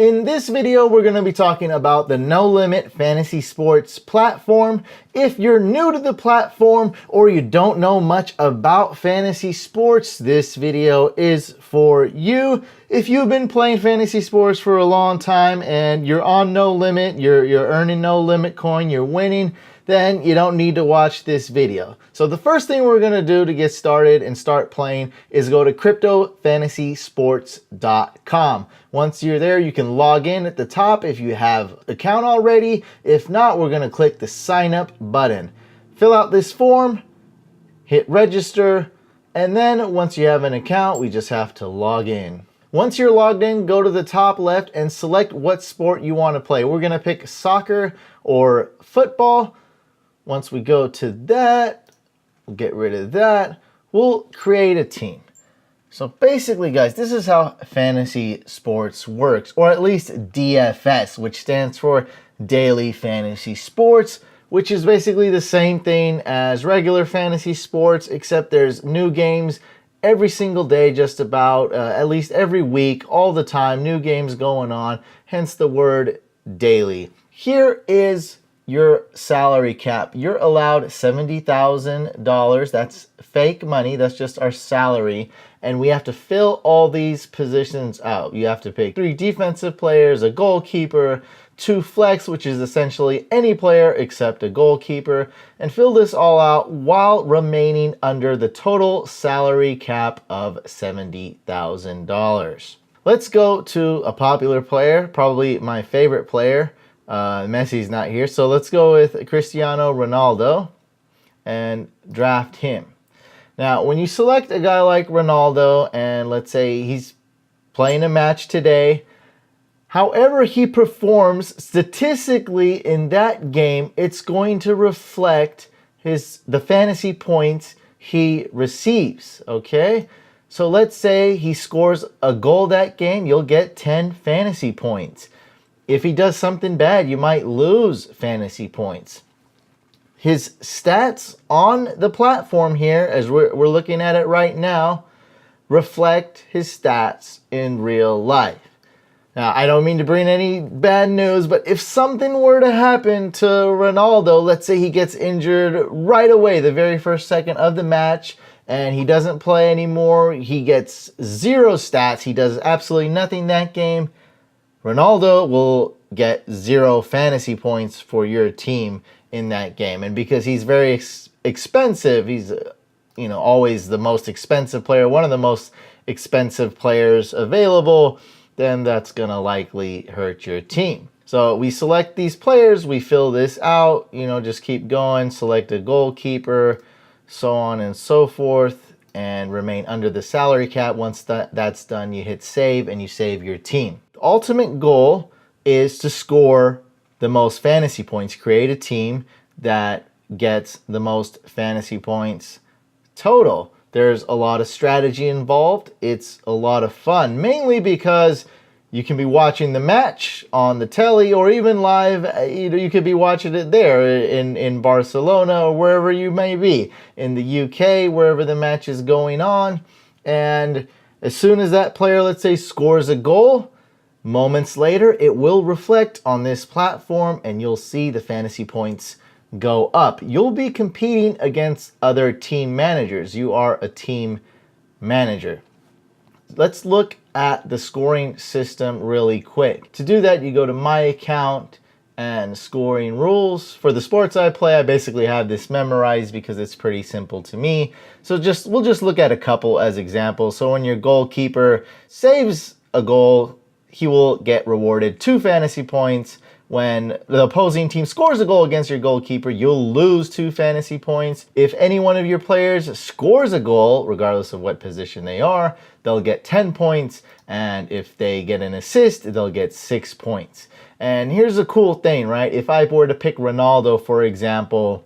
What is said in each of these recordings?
In this video, we're going to be talking about the No Limit Fantasy Sports platform. If you're new to the platform or you don't know much about fantasy sports, this video is for you. If you've been playing fantasy sports for a long time and you're on No Limit, you're earning No Limit coin, you're winning, then you don't need to watch this video. So the first thing we're going to do to get started and start playing is go to cryptofantasysports.com. Once you're there, you can log in at the top if you have an account already. If not, we're going to click the sign up button. Fill out this form, hit register, and then once you have an account, we just have to log in. Once you're logged in, go to the top left and select what sport you want to play. We're going to pick soccer or football. Once we go to that, we'll get rid of that. We'll create a team. So basically, guys, this is how fantasy sports works, or at least DFS, which stands for Daily Fantasy Sports, which is basically the same thing as regular fantasy sports, except there's new games every single day, just about, at least every week, all the time, new games going on, hence the word daily. Here is your salary cap. You're allowed $70,000. That's fake money. That's just our salary. And we have to fill all these positions out. You have to pick 3 defensive players, a goalkeeper, 2 flex, which is essentially any player except a goalkeeper, and fill this all out while remaining under the total salary cap of $70,000. Let's go to a popular player, probably my favorite player. Messi's not here, so let's go with Cristiano Ronaldo and draft him. Now, when you select a guy like Ronaldo, and let's say he's playing a match today, however he performs statistically in that game, it's going to reflect the fantasy points he receives, okay? So let's say he scores a goal that game, you'll get 10 fantasy points. If he does something bad, you might lose fantasy points. His stats on the platform here, as we're looking at it right now, reflect his stats in real life. Now, I don't mean to bring any bad news, but if something were to happen to Ronaldo, let's say he gets injured right away, the very first second of the match, and he doesn't play anymore, he gets 0 stats, he does absolutely nothing that game, Ronaldo will get 0 fantasy points for your team in that game. And because he's very expensive, he's always the most expensive player, one of the most expensive players available, then that's going to likely hurt your team. So we select these players, we fill this out, just keep going, select a goalkeeper, so on and so forth, and remain under the salary cap. Once that's done, you hit save and you save your team. Ultimate goal is to score the most fantasy points, create a team that gets the most fantasy points total. There's a lot of strategy involved. It's a lot of fun, mainly because you can be watching the match on the telly or even live. You could be watching it there in Barcelona or wherever you may be, in the UK, wherever the match is going on. And as soon as that player, let's say, scores a goal, moments later, it will reflect on this platform and you'll see the fantasy points go up. You'll be competing against other team managers. You are a team manager. Let's look at the scoring system really quick. To do that, you go to My Account and Scoring Rules. For the sports I play, I basically have this memorized because it's pretty simple to me. So we'll just look at a couple as examples. So when your goalkeeper saves a goal, he will get rewarded 2 fantasy points. When the opposing team scores a goal against your goalkeeper, you'll lose 2 fantasy points. If any one of your players scores a goal, regardless of what position they are, they'll get 10 points. And if they get an assist, they'll get 6 points. And here's a cool thing, right? If I were to pick Ronaldo, for example,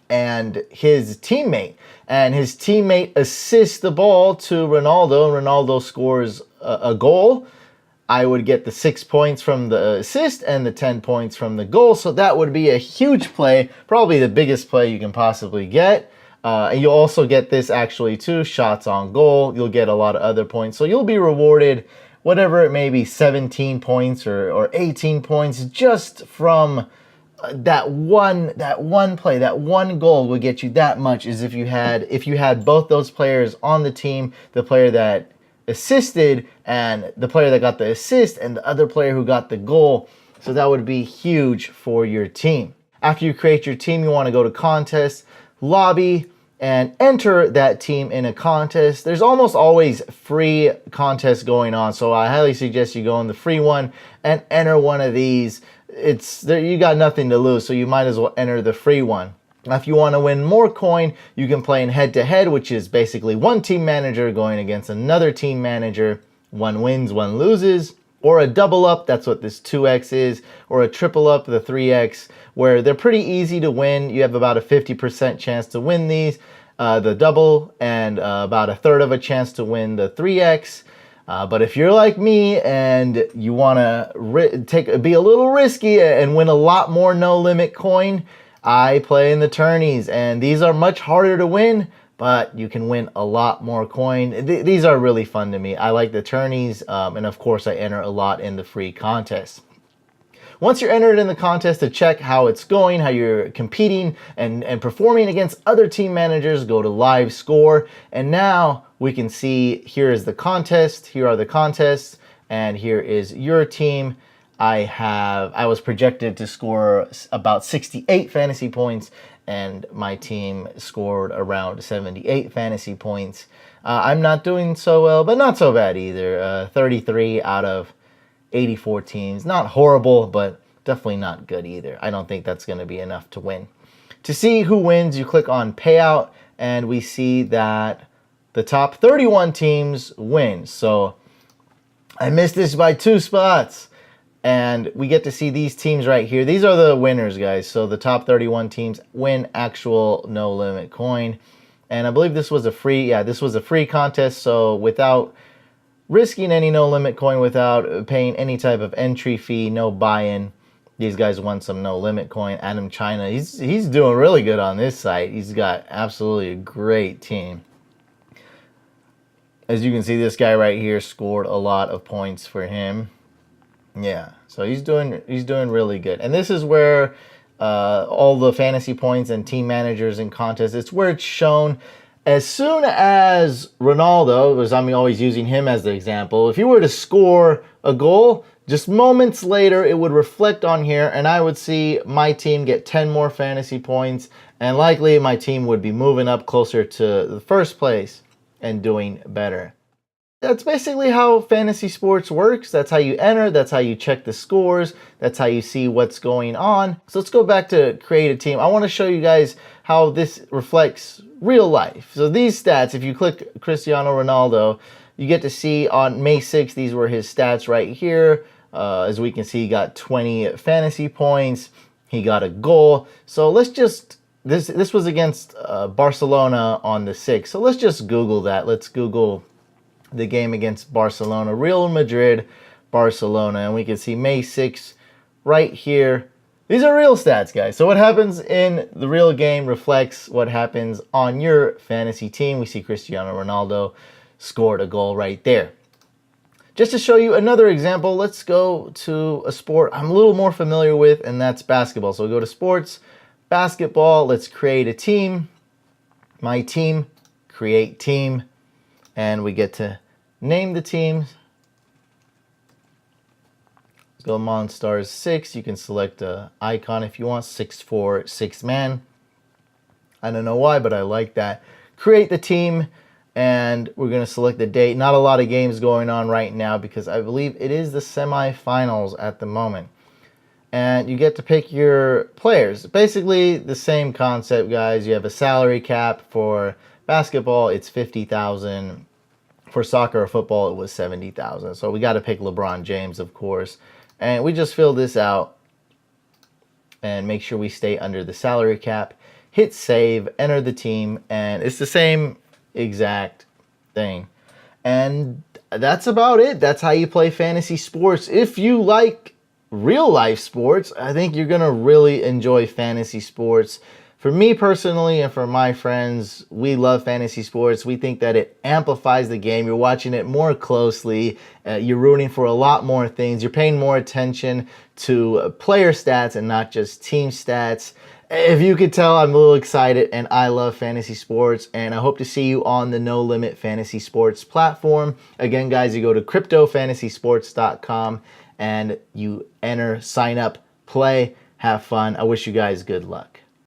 and his teammate assists the ball to Ronaldo, and Ronaldo scores a goal, I would get the 6 points from the assist and the 10 points from the goal. So that would be a huge play, probably the biggest play you can possibly get. And you'll also get this actually too, shots on goal. You'll get a lot of other points. So you'll be rewarded whatever it may be, 17 points or 18 points just from that one play, that one goal would get you that much, as if you had both those players on the team, the player that assisted and the player that got the assist and the other player who got the goal. So that would be huge for your team. After you create your team, you want to go to contest, lobby, and enter that team in a contest. There's almost always free contests going on, so I highly suggest you go in the free one and enter one of these. You got nothing to lose, so you might as well enter the free one. Now, if you want to win more coin, you can play in head-to-head, which is basically one team manager going against another team manager. One wins, one loses. Or a double up, that's what this 2x is. Or a triple up, the 3x, where they're pretty easy to win. You have about a 50% chance to win these, the double, and about a third of a chance to win the 3x. But if you're like me and you want to be a little risky and win a lot more no limit coin, I play in the tourneys, and these are much harder to win, but you can win a lot more coin. These are really fun to me. I like the tourneys, and of course I enter a lot in the free contests. Once you're entered in the contest, to check how it's going, how you're competing and performing against other team managers, go to live score. And now we can see here is the contest, here are the contests, and here is your team. I was projected to score about 68 fantasy points, and my team scored around 78 fantasy points. I'm not doing so well, but not so bad either. 33 out of 84 teams. Not horrible, but definitely not good either. I don't think that's going to be enough to win. To see who wins, you click on payout, and we see that the top 31 teams win. So I missed this by 2 spots. And we get to see these teams right here. These are the winners, guys. So the top 31 teams win actual no limit coin. And I believe this was a free contest. So without risking any no limit coin, without paying any type of entry fee, no buy-in, these guys won some no limit coin. Adam China, he's doing really good on this site. He's got absolutely a great team. As you can see, this guy right here scored a lot of points for him. Yeah, so he's doing really good. And this is where all the fantasy points and team managers and contests, it's where it's shown. As soon as Ronaldo, because I'm always using him as the example, if he were to score a goal, just moments later it would reflect on here, and I would see my team get 10 more fantasy points, and likely my team would be moving up closer to the first place and doing better. That's basically how fantasy sports works. That's how you enter. That's how you check the scores. That's how you see what's going on. So let's go back to create a team. I want to show you guys how this reflects real life. So these stats, if you click Cristiano Ronaldo, you get to see on May 6th, these were his stats right here. As we can see, he got 20 fantasy points. He got a goal. So let's just, this was against Barcelona on the 6th. So let's just Google that. Let's Google the game against Barcelona, Real Madrid, Barcelona, and we can see May 6th right here. These are real stats, guys. So what happens in the real game reflects what happens on your fantasy team. We see Cristiano Ronaldo scored a goal right there. Just to show you another example, let's go to a sport I'm a little more familiar with, and that's basketball. So we'll go to sports, basketball, let's create a team. My team, create team. And we get to name the teams. Let's go Monstars 6. You can select an icon if you want. 6'4", 6-man. I don't know why, but I like that. Create the team, and we're going to select the date. Not a lot of games going on right now because I believe it is the semifinals at the moment. And you get to pick your players. Basically the same concept, guys. You have a salary cap. For basketball, it's $50,000. For soccer or football, it was $70,000. So we got to pick LeBron James, of course. And we just fill this out and make sure we stay under the salary cap. Hit save, enter the team, and it's the same exact thing. And that's about it. That's how you play fantasy sports. If you like real life sports, I think you're going to really enjoy fantasy sports. For me personally and for my friends, we love fantasy sports. We think that it amplifies the game. You're watching it more closely. You're rooting for a lot more things. You're paying more attention to player stats and not just team stats. If you could tell, I'm a little excited and I love fantasy sports, and I hope to see you on the No Limit Fantasy Sports platform. Again, guys, you go to cryptofantasysports.com and you enter, sign up, play, have fun. I wish you guys good luck.